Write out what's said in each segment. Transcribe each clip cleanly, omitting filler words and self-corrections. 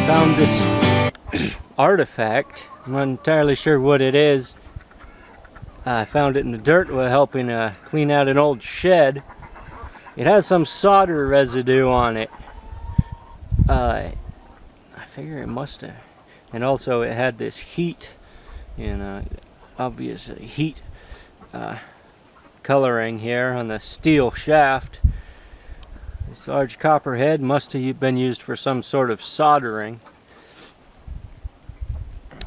found this artifact. I'm not entirely sure what it is. I found it in the dirt while helping clean out an old shed. It has some solder residue on it. I figure it must have. And also it had this heat, and obviously heat coloring here on the steel shaft. This large copper head must have been used for some sort of soldering.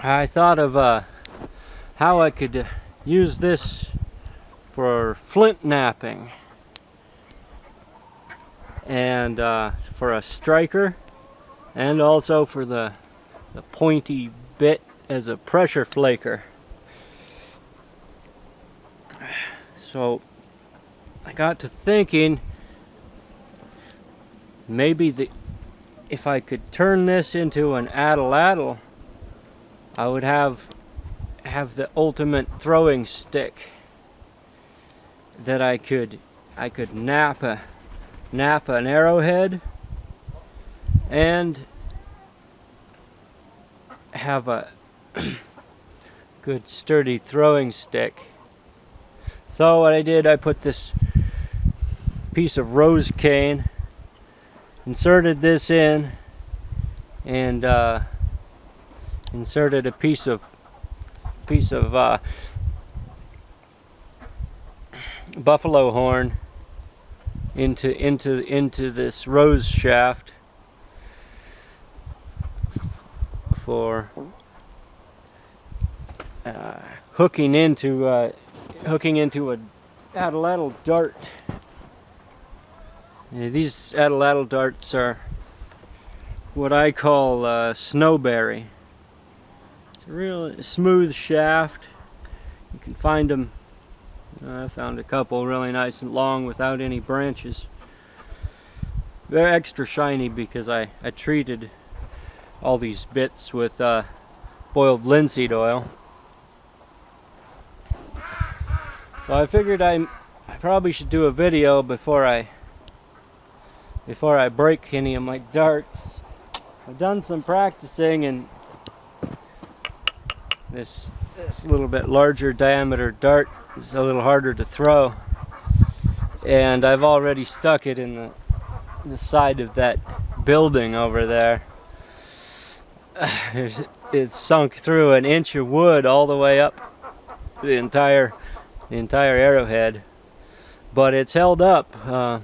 I thought of how I could use this for flint knapping and for a striker, and also for the pointy bit as a pressure flaker. So I got to thinking, maybe if I could turn this into an Atl Atl, I would have the ultimate throwing stick that I could nap an arrowhead and have a good sturdy throwing stick. So what I did, I put this piece of rose cane, inserted this in, and inserted a piece of buffalo horn into this rose shaft for hooking into a Atl Atl dart. These Atl Atl darts are what I call snowberry. It's a real smooth shaft. You can find them. I found a couple really nice and long without any branches. They're extra shiny because I treated all these bits with boiled linseed oil. So I figured I probably should do a video before I break any of my darts. I've done some practicing, and this little bit larger diameter dart is a little harder to throw, and I've already stuck it in the side of that building over there. It's sunk through an inch of wood all the way up the entire arrowhead, but it's held up.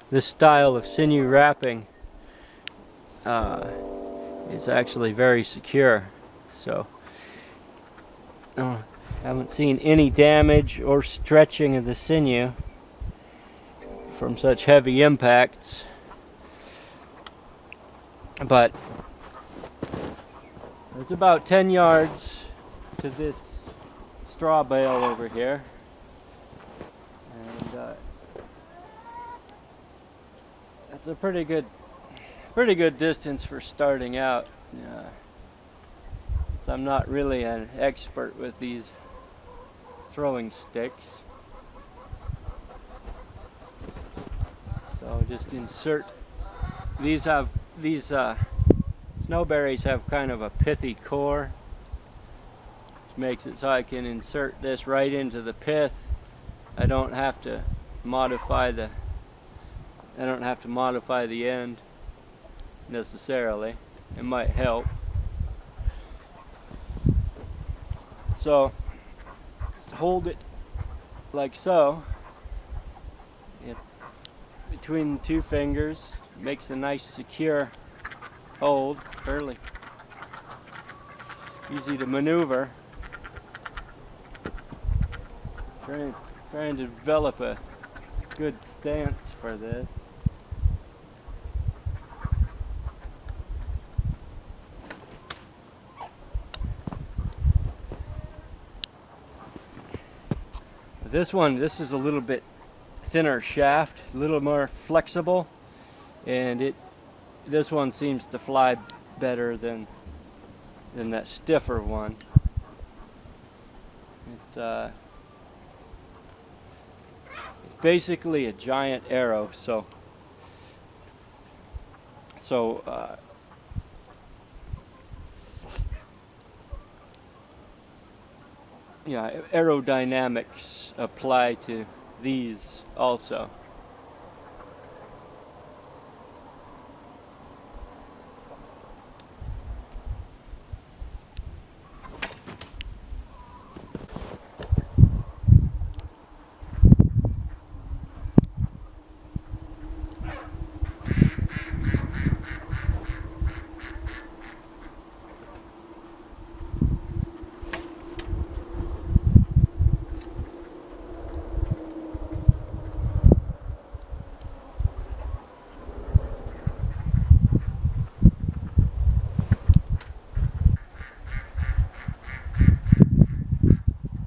This style of sinew wrapping is actually very secure, so haven't seen any damage or stretching of the sinew from such heavy impacts. But it's about 10 yards to this straw bale over here, and that's a pretty good distance for starting out. So I'm not really an expert with these throwing sticks, so just insert. These snowberries have kind of a pithy core, which makes it so I can insert this right into the pith. I don't have to modify the end necessarily. It might help. So just hold it like so. Between the two fingers makes a nice secure hold, fairly easy to maneuver. Trying to develop a good stance for this. This is a little bit thinner shaft, a little more flexible, and this one seems to fly better than that stiffer one. It's basically a giant arrow, so yeah, aerodynamics apply to these also.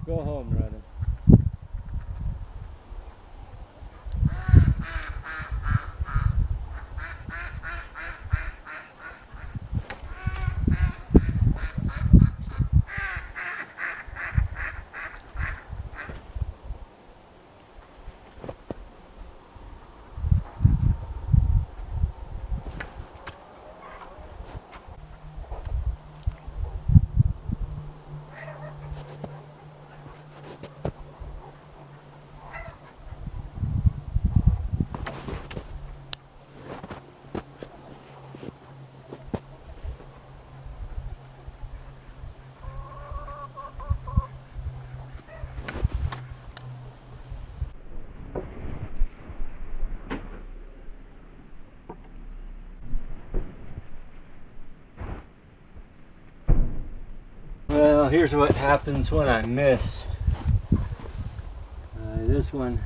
Go home, Ryder. Well, here's what happens when I miss. This one.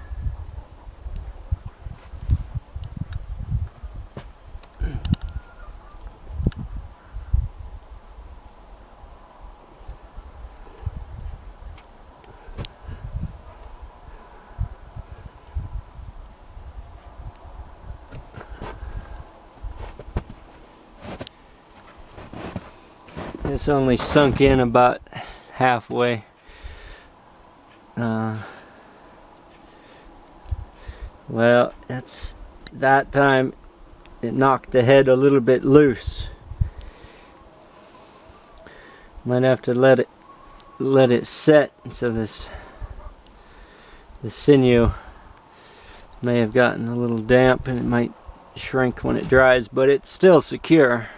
This only sunk in about halfway. Well, that time it knocked the head a little bit loose. Might have to let it set, so the sinew may have gotten a little damp and it might shrink when it dries, but it's still secure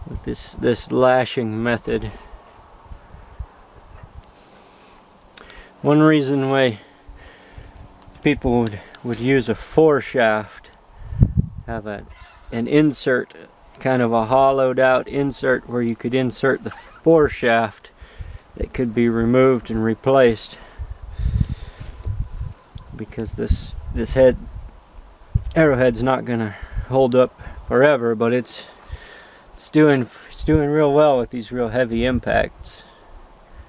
with this lashing method. One reason why people would use a foreshaft, have an insert, kind of a hollowed out insert where you could insert the foreshaft that could be removed and replaced, because this arrowhead's not gonna hold up forever, but it's doing real well with these real heavy impacts.